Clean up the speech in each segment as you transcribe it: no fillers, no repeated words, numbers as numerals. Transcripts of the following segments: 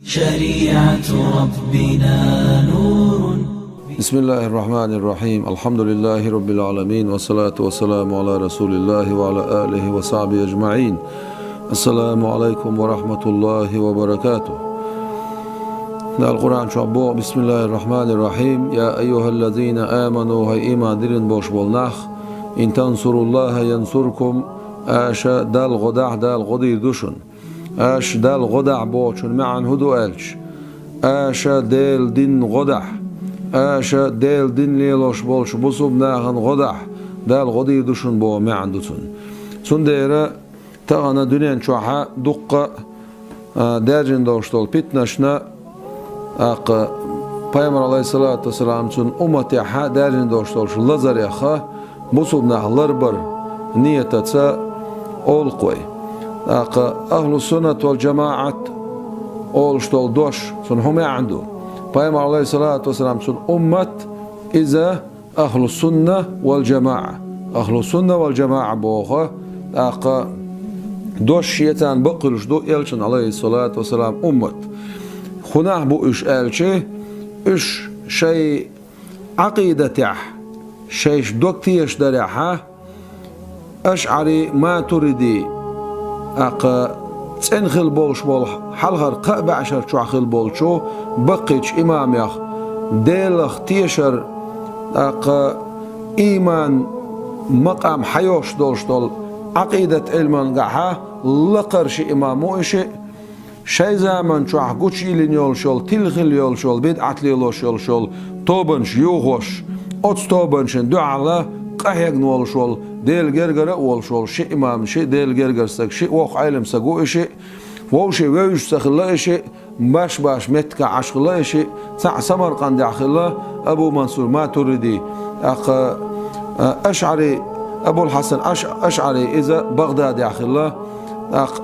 شريعة ربنا نور. بسم الله الرحمن الرحيم. الحمد لله رب العالمين، والصلاة والسلام على رسول الله وعلى آله وصحبه أجمعين. السلام عليكم ورحمة الله وبركاته. القرآن شعبو. بسم الله الرحمن الرحيم. يا أيها الذين آمنوا هاي إيمان دلن بوش بولناخ إن تنصروا الله ينصركم. آشا دال غدع دال غدير دوشن آش دال غدع بوشن معن هدو ألش آشا دال دين غدع آشا دال دين ليلوش بولش بصوب ناغن غدع دال غدير دوشن بو معن دوشن سنديرا تغنى دنيان شوحا دقة داجن دوشتول بيتنشنا Peygamber aleyhissalatu vesselam için ummeti ha derin dostlar şu lazar yaha busub nahlar bar niyet etsa ol koy. Ahlu sünnet vel cemaat ol stol doş sun huma عنده. Peygamber aleyhissalatu vesselam için ummet iza ahlu sünnet vel cemaat. Ahlu sünnet vel cemaat boğa doş yetan bakılış do elçin aleyhissalatu vesselam ummet. هناك بو إش ألشي إش شيء عقيدته شيء دوكتيش دريحة أشعري ما تريدي تنخل بولش بول حلغر قابع عشر شو بولشو بقيش إمام يخ ديلخ تيشر إيمان مقام حيوش دولش دول عقيدة علمان قاحة لقرش إمامو إشي شيء زمان شو عقوتشي لنيول شول تلخل يول شول بدعت ليول شول توبنش يوغوش أتس توبنش دعلا قهيق نول شول ديل جرجرة وول شول شيء إمام شيء ديل جرجر سك شيء وق علم سقو شيء ووشي ويش سخلا شيء باش متك عشقلا شيء سمرقند داخله أبو منصور ما تريدي أشعري أبو الحسن أشعري إذا بغداد داخله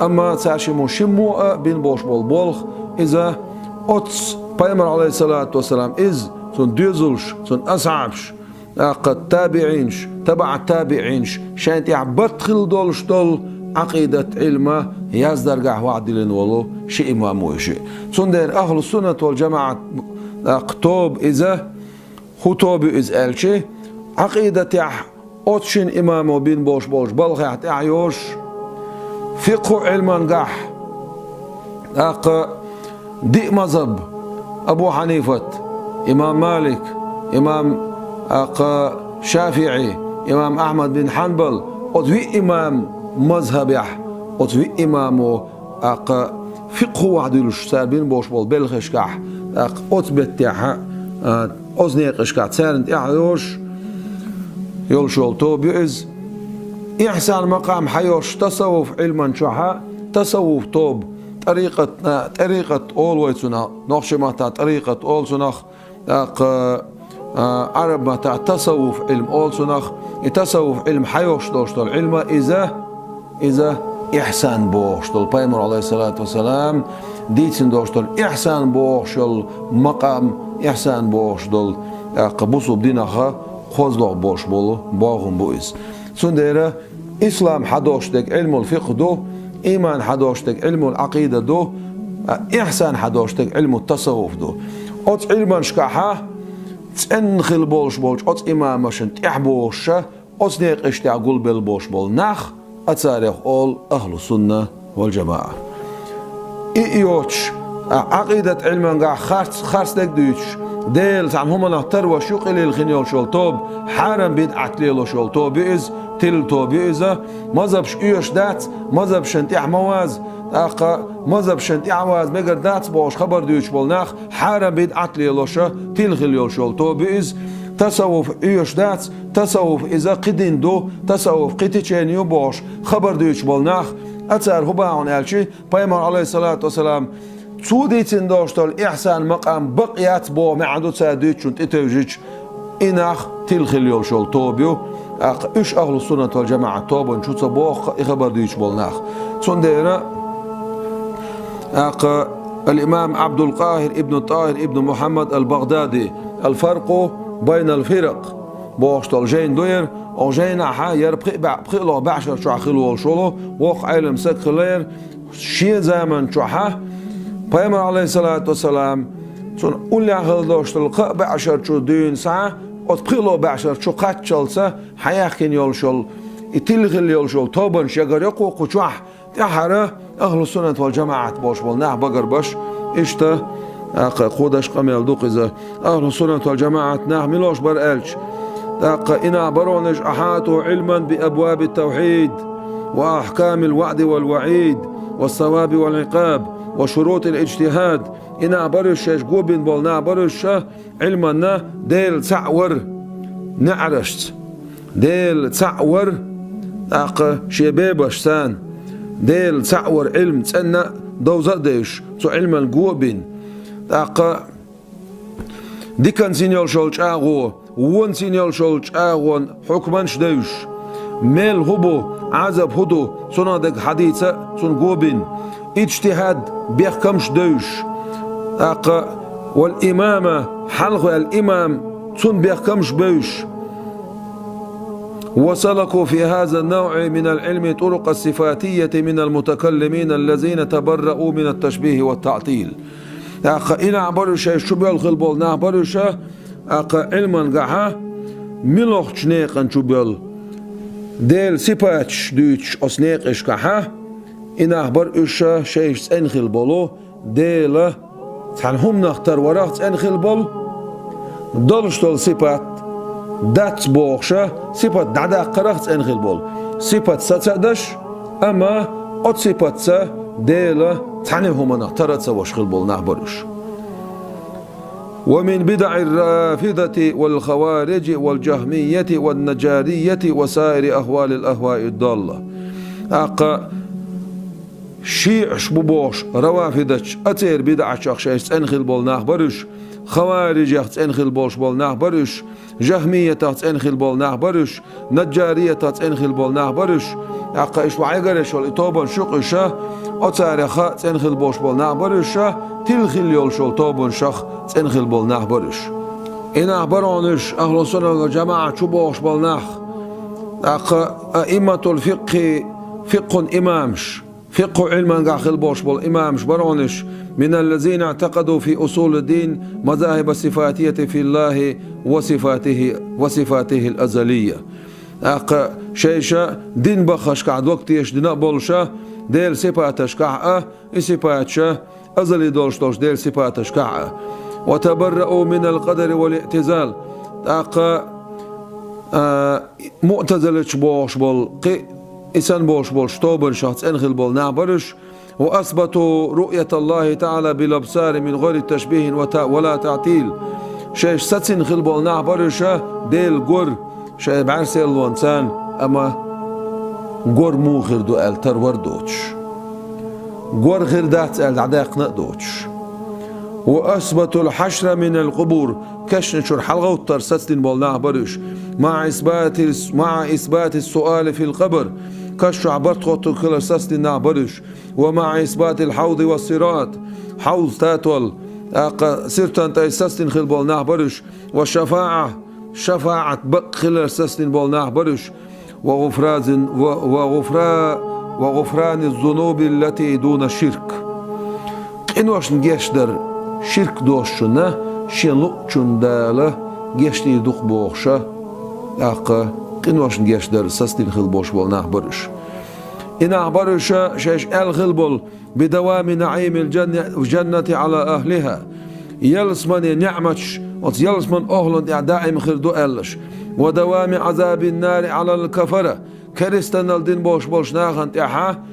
أما تاشمو شمو بين بوش بول إذا أتس Peygamber aleyhissalatu vesselam إز سن ديزلش سن أصعبش قد تابعينش تبع التابعينش شانت يعبدخل دولش دول عقيدة علمه يزدر قاح وعدلين ولو شيء إمامو شيء سن دير أهل السنة والجماعة كتب إذا خطوب إز ألشي عقيدة أتشين إمامو بين بوش بلغ يعيوش فقه علمان قاح دي مذهب أبو حنيفة إمام مالك إمام شافعي إمام أحمد بن حنبل أتوي إمام مذهب يح أتوي إمامو فقه وعدلوش ساربين بوش بول بلخش قاح أتبت يح أزنيقش قاح سارنت يحيوش يولشول توبيز إحسان مقام حيوش تصوف علما شحا تصوف توب طريقة أول ويتسنا نخش متى طريقة أول سنخ عرب متى تصوف علم أول سنخ تصوف علم حيوش دوشتل علم إذا إحسان بوشتل بيمر عليه الصلاة والسلام ديتسن دوشتل إحسان بوشتل مقام إحسان بوشتل قبوسو بدينها خوزلو بوش بولو باغم بويز سنديرة إسلام حدوشتك علم الفقه دو إيمان حدوشتك علم العقيدة دو إحسان حدوشتك علم التصوف دو أت علمان شكاحة تنخل بولش أت إمامشن تحبوش أت نيق اشتع قلب البوش بول نخ أتاريخ أول أهل السنة والجماعة إيوتش عقيدة علمان قاح خارس لك دويتش ديل تعم هما نهتر وشوق إلي الخنيول شول توب حارم بدعت ليلو شول توب بإز تل توب بإزا مذهبش إيوش دات مذهب شنتيح مواز مذهب شنتيح مواز مقر دات بوش خبر دويش بولناخ حارم بدعت ليلو شا تل خليول شول توب بإز تصوف إيوش دات تصوف إذا قدين دو تصوف قتيشين يبوش خبر دويش بولناخ أتسار هباعون ألشي بيمر عليه الصلاة والسلام سوديتين دوشتل إحسان مقام بقيات بو معدو تساديتش ونت إتوجيش إناخ تلخليول شول توبيو إش أهل السنة والجماعة توبو نشو تبوخ إخبر ديش بولناخ سنديرا الإمام عبد القاهر ابن طاهر ابن محمد البغدادي الفرق بين الفرق بوشتل جين دوير أو جين حا يربقي بقيلو بعشر شو عخلو والشولو وق علم سك خلير شي زمن شو حا Peygamber aleyhissalatu vesselam son ulyahıl doştul be'şer çu düğün sa ot pilo be'şer çu kaç çalsa hayakin yol şol itilgil yol şol toban şegar yok okuçah tahara ahlu sünnet vel cemaat boş bol nah bagar baş işte قودش قميل دوقزة أهل السنة والجماعة نحملوش برألش إنا برونش أحاطوا علما بأبواب التوحيد وأحكام الوعد والوعيد والثواب والعقاب وشروط الاجتهاد إنا برش جوبين بولنا برش علمنا ديل تعور نعرشت ديل تعور شبابش سان ديل تعور علم تسنى دوزة ديش تو علم الجوبين دي كان سينيال شولش اغو وون سينيال شولش اغون حكمان شديش ميل هبو عذب هدو سنادك حديثة سن قوبين اجتهاد بيحكم شديش والإمامة حلق الإمام سن بيحكم شبيش وسلكوا في هذا النوع من العلم طرق الصفاتية من المتكلمين الذين تبرؤوا من التشبيه والتعطيل إنا عبرشة شبيل خلبول نعبرشة علما قاها ملوخ شنيقا شبيل ديل سيباتش دوش أسنيقش قاها إنا عبرشة شيش انخلبولو ديل تعنهم نختار وراخت انخلبول دولشتول سيبات دات بوخشة سيبات دعدا قرخت انخلبول سيبات ستادش أما أت سيبات سا ديل تعنيهم نختارت سواش خلبول نعبرش ومن بدع الرافضة والخوارج والجهمية والنجارية وسائر أهوال الأهواء الضالة شيع شبوبوش روافدش أتير بدع شخص انخل بول نعبرش خوارج انخل بولش بول نعبرش جهمية انخل بول نعبرش نجارية انخل بول نعبرش إيش وعيقرش والإطابة شقشة أتاريخا تنخل بوش بول نعبرشة تلخل يول شول طابون شخ تنخل بول نعبرش إن أعبرونش أهل السنة والجماعة شو بوش بول نخ أئمة الفقه فقه إمامش فقه علما قاخل بوش بول إمامش برونش من الذين اعتقدوا في أصول الدين مذاهب الصفاتية في الله وصفاته الأزلية شيشة دين بخش قعد وقت يشدنا بولشة ديل صفاتش كعة صفاتش أزلي دولش ديل صفاتش كعة وتبرؤوا من القدر والاعتزال معتزلش بوش بول إسان بوش بول شتوبن شخص انخل بول نعبرش وأثبتوا رؤية الله تعالى بالأبصار من غير تشبيه ولا تعطيل شيش ستسن خل بول نعبرش ديل قر شيء بعرسي الوانسان أما قور مو غير دو ال ترور دوتش قور غير دات ال عداق نقدوتش وأثبتوا الحشر من القبور كشن شر حلقة وترستن بولنا برش مع إثبات السؤال في القبر كش عبرت خطو كل سستن برش ومع إثبات الحوض والصراط حوض تاتول سرتان تيسستن خل بولنا برش والشفاعة شفاعة بق خل سستن بولنا برش وغفران الذنوب التي دون الشرك إنوش نجشدر شرك دوشنا شنلق چنداله گشتی دوخ بوخشا إنوش نجشدر سستين خلبوش بول نعبرش إن أعبرش شاش الخلبول بدوام نعيم الجنة على أهلها يلسمن نعمش يلسمن أهلن دائم خردو ألش ودوام عذاب النار على الكفرة كريستان الدين بوش بولش ناخن تحا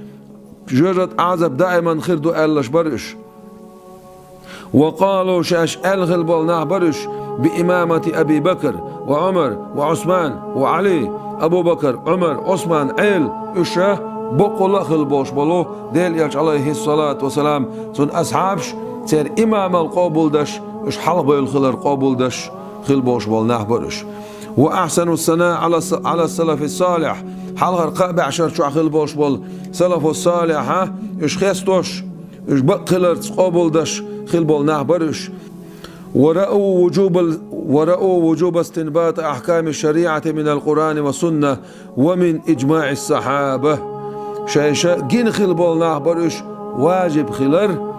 جرت عذاب دائما خردو ألش برش وقالوا شاش الغل بول نعبرش بإمامة أبي بكر وعمر وعثمان وعلي أبو بكر عمر عثمان عيل إشا بقول خل بوش بولو ديل يلش عليه الصلاة والسلام سن أصحابش سير إمام القابل دش إش حلب الخلر قابل دش خل بوش بول نعبرش وأحسن الثناء على السلف الصالح حلقر قابع عشر شو خل بوش بول سلف الصالح ها إش خيستوش إش بقلر قابل دش خل بول نعبرش ورأوا وجوب استنباط أحكام الشريعة من القرآن والسنة ومن إجماع الصحابة شايشة جين خل بول نعبرش واجب خلر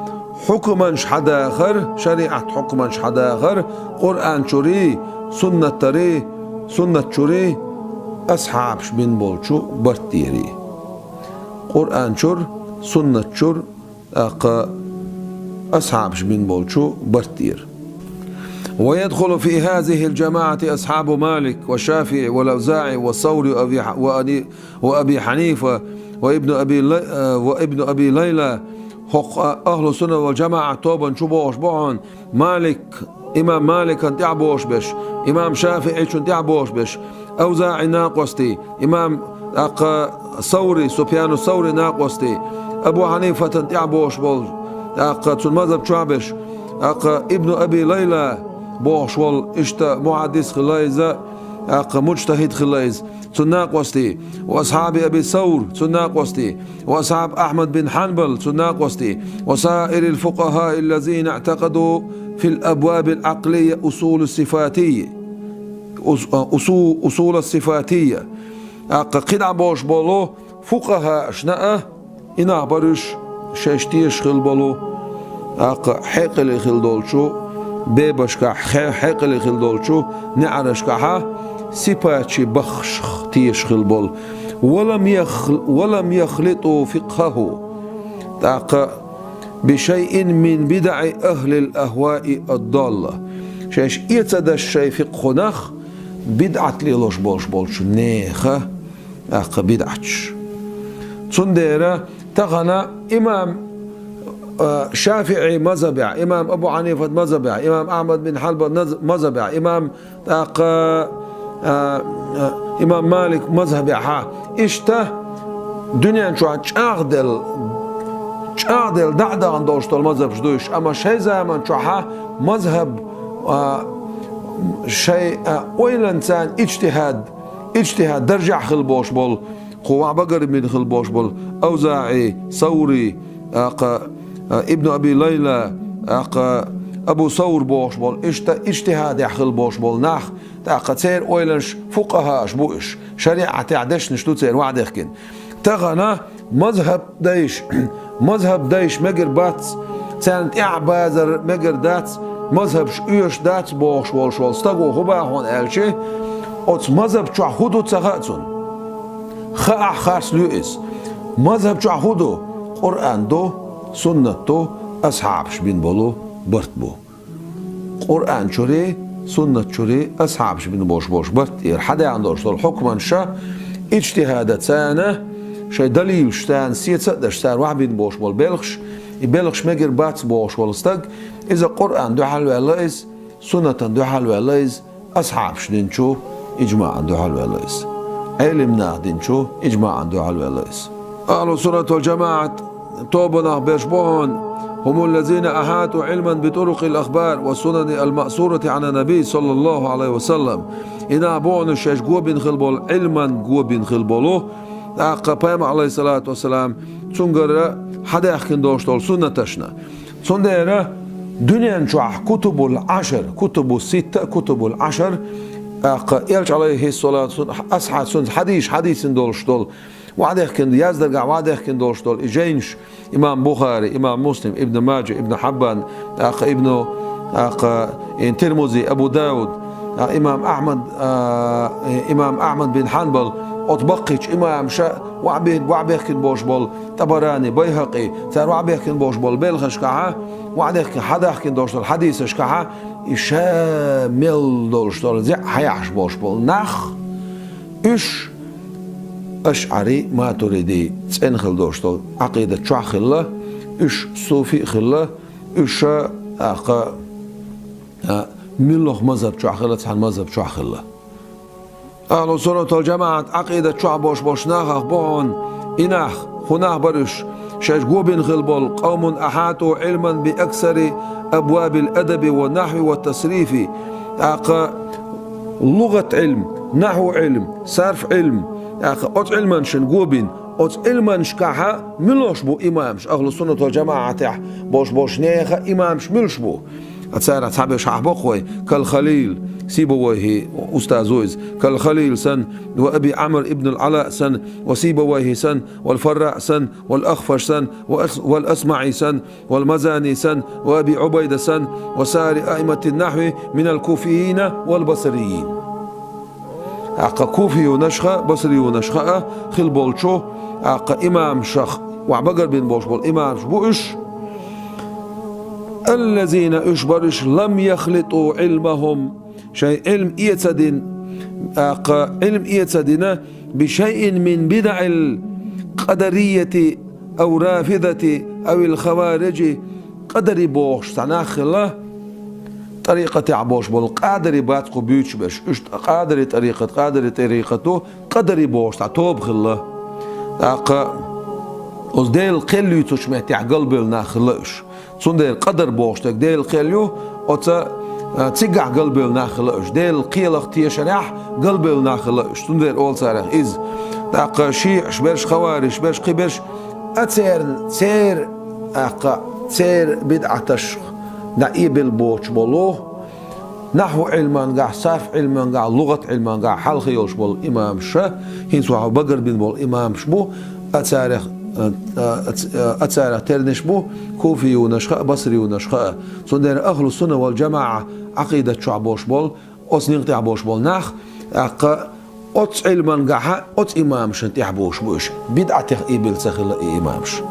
حكما حدا آخر شريعة حكما حدا آخر قرآن شوري سنة تري سنة شوري أصحاب بن بولشو برتيري قرآن شور سنة شور أصحاب بن بولشو برتير. ويدخل في هذه الجماعة أصحاب مالك والشافعي والأوزاعي والثوري وأبي حنيفة وابن أبي ليلى أهل السنة والجماعة توبا شبوش بوعن مالك إمام مالك أنت يعبوش بش إمام شافعي أنت يعبوش بش أوزاعي ناقوستي إمام ثوري سفيان الثوري ناقوستي أبو حنيفة أنت يعبوش بول مذهب شعبش ابن أبي ليلى بوش وال اشتا محدث خلايزة مجتهد خلايز تناقوستي واصحاب ابي ثور تناقوستي واصحاب احمد بن حنبل تناقوستي وسائر الفقهاء الذين اعتقدوا في الابواب العقليه اصول الصفاتيه اصول الصفاتيه قد بوش بولو فقهاء شناء انا برش ششتيش خلبلو حقل خلدولشو بيبشكا حقل خلدولشو نعرشكا سباتشي بخش تيشخل بول ولم يخلطوا فقهه بشيء من بدع أهل الأهواء الضالة شاش يتدى الشيء فقه نخ بدعت ليلوش بولش نيخة بدعتش تنديرة تغنى إمام شافعي مذهبع إمام أبو حنيفة مذهبع إمام أحمد بن حنبل مذهبع إمام مالك مذهبي ها إشته دنيا شو چاغدل دعدا عندوش طول مذهب شدوش أما شيء زمان شو ها مذهب شيء ويلنسان اجتهاد درجع خلبوش بول قوة بقر من خلبوش بول أوزاعي ثوري ابن أبي ليلى أبو ثور بوش بول اجتهاد يحخل بوش بول ناخ تسير اويلنش فقهاء شبوش شريعة تعدش نشتو تسير وعد يخكن تغنى مذهب دايش مجر باتس سانت اعبازر مجر داتس مذهب شئيش داتس بوش بولش والستاقو خبا هون الشي اوتس مذهب شو حودو تساقاتون خاع خارس لوئس مذهب شو حودو قرآن دو سنة دو أصحابش بين بولو برت بو قرآن شوري سنة شوري أصحابش بين بوش برت حدا عندوش طول حكما شا اجتهادات سانة شي دليل شتان سيت دشتان واحد بين بوش بول بلغش مجر باتس بوش استق إذا قرآن دو حلو الليز سنة دو حلو الليز أصحابش دينشو إجماع دو حلو الليز علمنا دينشو إجماع دو حلو الليز أهل السنة والجماعة توبنا بيشبهون هم الذين أحاطوا علما بطرق الأخبار والسنن المأثورة عن النبي صلى الله عليه وسلم إنا بون الشيش قوة بن خلبول علما قوة بن خلبولو قبام عليه الصلاة والسلام تنقر حدا يحكين دوشتول سنة تشنا تنقر دنيا نشوح كتب العشر كتب الستة كتب العشر يرجع عليه الصلاة أصحى سنة حديث دولشتول وعد يحكين يزدرقع وعد يحكين دولشتول إجينش إمام بخاري إمام مسلم ابن ماجه ابن حبان ابن ترمذي أبو داود إمام أحمد بن حنبل أطبقش إمام شاء وعب يحكين بوش بول طبراني بيهقي صار وعب يحكين بوش بول بلخش كعها وعد يحكين حدا يحكين دولشتول حديثش كعها إشامل دولشتول زي حيعش بوش بول نخ إش أشعري ما تريدي تنخل دوشتو عقيدة شع خلا إش صوفي خلا إش ملوخ مذهب شع خلا تحن مذهب شع خلا أهل السنة والجماعة عقيدة شع بوش ناخ بون إناخ خناخ برش شاش قوبين خلبول قوم أحاطوا علما بأكثر أبواب الأدب والنحو والتصريف لغة علم نحو علم صرف علم أوت علما شنقوبين أوت علما شكاها ملوش بو إمامش أهل السنة والجماعة بوش نيخة إمامش ملش بو أتسارع صحابي شعبقوي كالخليل سيبويه أستاذويز كالخليل سن وأبي عمر ابن العلاء سن وسيبويه سن والفراء سن والأخفش سن والأسمعي سن والمزاني سن وأبي عبيدة سن وسائر أئمة النحو من الكوفيين والبصريين. أقا كوفي ونشخة بصري ونشخة خل بولشو أقا إمام شخ وعبقر بن بوش بول إمام شبوش الذين اشبرش لم يخلطوا علمهم شيء علم إيتسدين علم إيتسدين بشيء من بدع القدرية أو رافضة أو الخوارج قدري بوش تناخ الله طريقة عبوش بول قادري باتقو بيوش بش قادري طريقته قدري بوش تعتوب خلا از ديل قليو تشمت قلب الناخلش صون ديل قدر بوشتك ديل قليو اوتا تيقع قلب الناخلش ديل قيلق تيشرح قلب الناخلش صون ديل اول صارخ از داق شيعش برش خوارش برش قبش تسير بدعتش نائب البوش بولوه نحو علمان قاع صرف علمان قاع لغة علمان قاع حال خيوش بول إمام شا هنسوا بقر بن بول إمام شبو أتسارخ ترنش بو كوفي ونشخاء بصري ونشخاء صندر أهل السنة والجماعة عقيدة شعبوش بول أس نقطع بوش بول ناخ أتس علمان قاع أتس إمام شنت يحبوش بوش بدعة إبل سخل إمامش.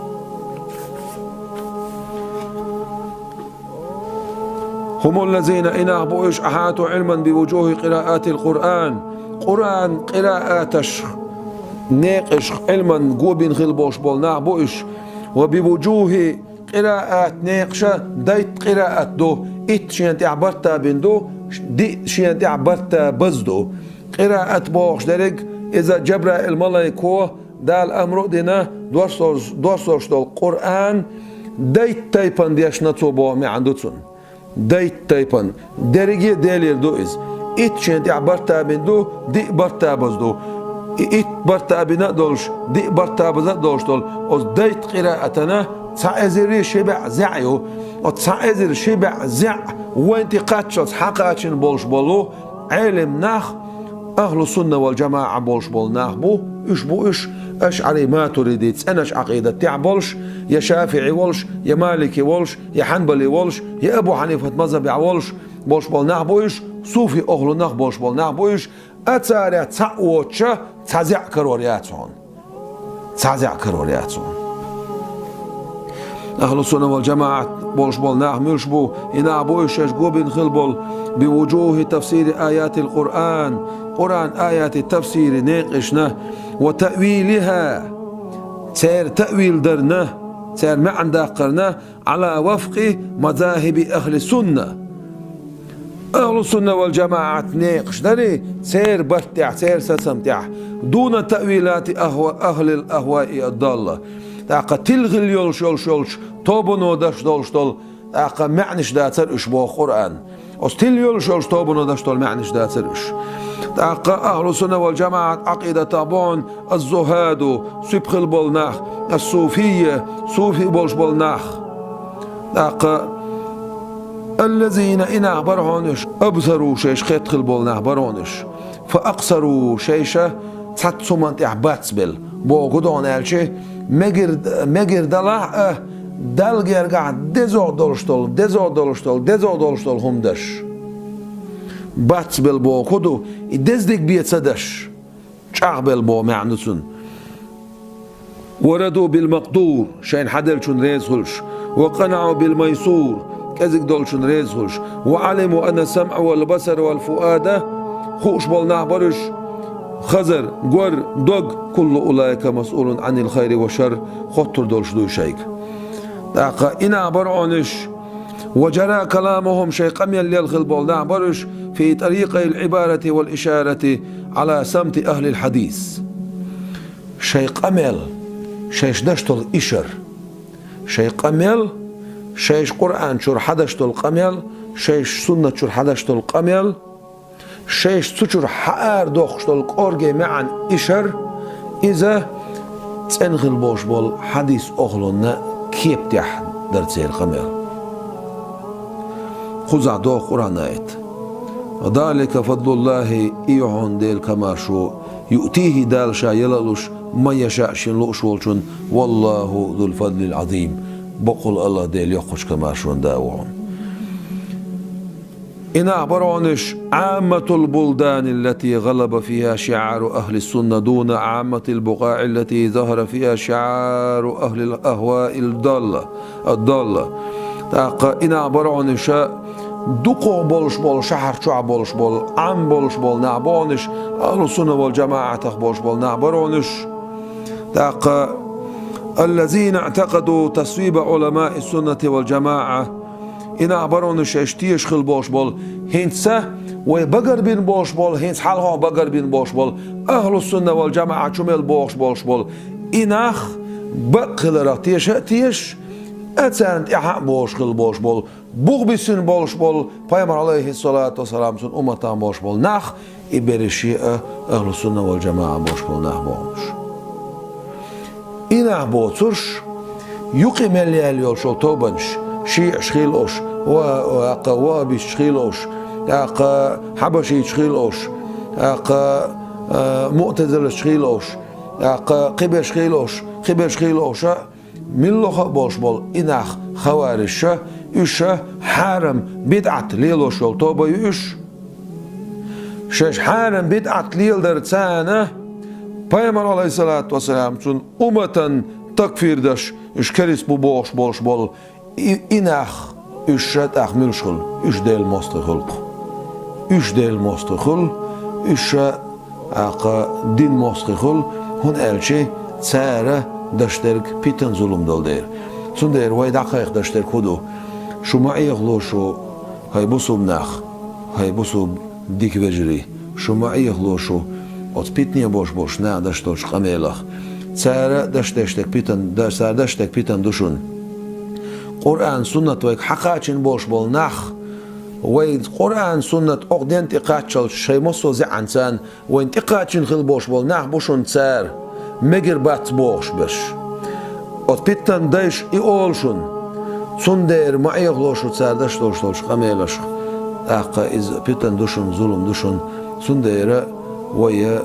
هم الذين إنابوش أحاطوا علما بوجوه قراءات القرآن قرآن قراءاتش ناقش علما قوبين خلبوش بول نابوش وبوجوه قراءات ناقشة ديت قراءات دو إت شينت عبرتا بندو دي شينت عبرتا بزدو قراءة بوش درق إذا جبرائيل الملائكة دال أمرو دينا دوستورش دول قرآن ديت تايبان ديش نتصوبو مي عندوتسون ديت تايبان درجة دالير دو إز إت شنت عبرتا بندو دي برتا بزدو إت برتا بنا دولش دي برتا بزد دولش دول أز ديت قراءتنا تعزير شبع زعيو وتعزير شبع زع وانت قاتشت حقاتشن بولش بولو علم ناخ أهل السنة والجماعة بولش بول ناخ بو إش أشعري ما تريديت أناش عقيدة تعبولش يا شافعي ولش يا مالكي ولش يا حنبلي ولش يا أبو حنيفة مذهبي ولش بولش بول ناخ بوش صوفي أهل ناخ بولش بول ناخ بوش أتاري تعوتشا تزع كرورياتون أهل السنة والجماعة بولش بول ناخ ملشبو إنا بوش يشقوبين خلبول بوجوه تفسير آيات القرآن قرآن آيات التفسير ناقشنا وتأويلها سير تأويل درنا سير معن داقرنا على وفق مذاهب أهل السنة أهل السنة والجماعة ناقش دري سير برتع سير سسمتع دون تأويلات أهل الأهواء الضالة تاقا تلغي اليولش توبنو داش دولش دول تاقا معنش داتر اشبه قرآن أستيل يولش توبنو داش دول معنش داتر اش تاقا أهل السنة والجماعة عقيدة تابون الزهاد سبخ البولناخ الصوفية صوفي بولش بولناخ تاقا الذين إن أخبرهونش أبصروا شيش خيط البولناخ برونش فأقصروا شيشة تاتسومانت إحباتسبل بو قدون ألشي مجر دلع دلجر قاعد دزو دولشتول همدش باتسبل بو قدو دزدك بيت سدش شعبل بو معنسون وردوا بالمقدور شين حدلشون ريزهلش وقنعوا بالميسور كذك دولشون ريزهلش وعلموا أن السمع والبصر والفؤاد خوش بولنا برش خزر قر دوغ كل أولئك مسؤول عن الخير والشر خطر دولش دو شيك داقا إنا برعنش وجرى كلامهم شيء قميا للخل بولنا برش في طريق العبارة والإشارة على سمت أهل الحديث شيء قميل شيء دشتل إشر شيء قميل شيء قرآن شر حدشتل قميل شيء سنة شر حدشتل قميل شيء سچر حار دوخشتل قرجي معن إشر إذا تنخل بوش بول حديث أخلنا كيف تح درتسير قميل خزع دو قرآن آيت ذلك فضل الله إيهون ديل كما شو يؤتيه دال شا يلالوش ما يشاء شن لؤشولشن والله ذو الفضل العظيم بقول الله ديل يخش كما شون داوعون إن أخبرونش عامة البلدان التي غلب فيها شعار أهل السنة دون عامة البقاع التي ظهر فيها شعار أهل الأهواء الضالة إن أخبرونش دقو بولش بول شهر شع بولش بول عم بولش بول نعبونش أهل السنة والجماعة تخبولش بول نعبرونش الذين اعتقدوا تصويب علماء السنة والجماعة إن أعبرونش اشتيش خل بولش بول هنسه وبقر بين بولش بول هنس حالها بقر بين بولش بول أهل السنة والجماعة شمل بولش بول إنخ بقل راتيش أتساند إحق بولش خل بولش بول بغبسين بولش بول پیامبر عليه الصلاة والسلام سن أمتان بولش بول نخ إبرشي أهل السنة والجماعة بولش بول نخ بولش إنخ بوترش يقيم اللي يول شو توبنش شيع شخيلوش وقوابي شخيلوش حبشي شخيلوش معتزل شخيلوش قبل شخيلوش من لغة بولش بول إنخ خوارش إيش حرم بدعة ليلوش والتوبة يش شش حرم بدعة ليل درتسانة پیامبر عليه الصلاة والسلام سن أمة تكفير دش إيش كريس بولش بول إنخ إيش أخمل شل إيش ديل مستخل إيش دين مستخل هون ألشي سارة دشترك بيتن ظلم دل دير سن دير واي دقائق دشترك خدو شو ما يغلوشو هاي بوسو بناخ هاي بوسو ديك وجري شو ما يغلوشو от питния бош на дашtoш камелах سارة دشتك بيتن دشون قرآن سنة ويك حقاچن بوش بول نخ وين قرآن سنة أقدين تقاتشل شيء مصو زعنسان وين تقاتشن خل بوش بول نخ بوشون سار مجر بات بوش بش от بيتن دايش إيولشون سندير ما يغلوشو سار دشتوش قميلش أقا إز بيتن دشون ظلم دشون سندير ويا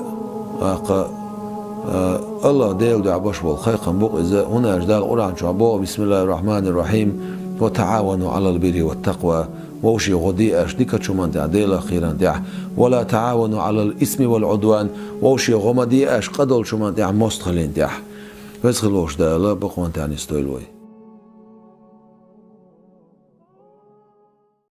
الله ديل دعبش بالخيق بوق إذا هنا أجدال القرآن شعبه بسم الله الرحمن الرحيم وتعاونوا على البر والتقوى ووشي غدي أش ديك شو من ديل أخيرا دع ولا تعاونوا على الإثم والعدوان ووشي غمدي أش قدل شو من دع مستخلين دع بس خلوش ده لا بقوان تاني استويلوي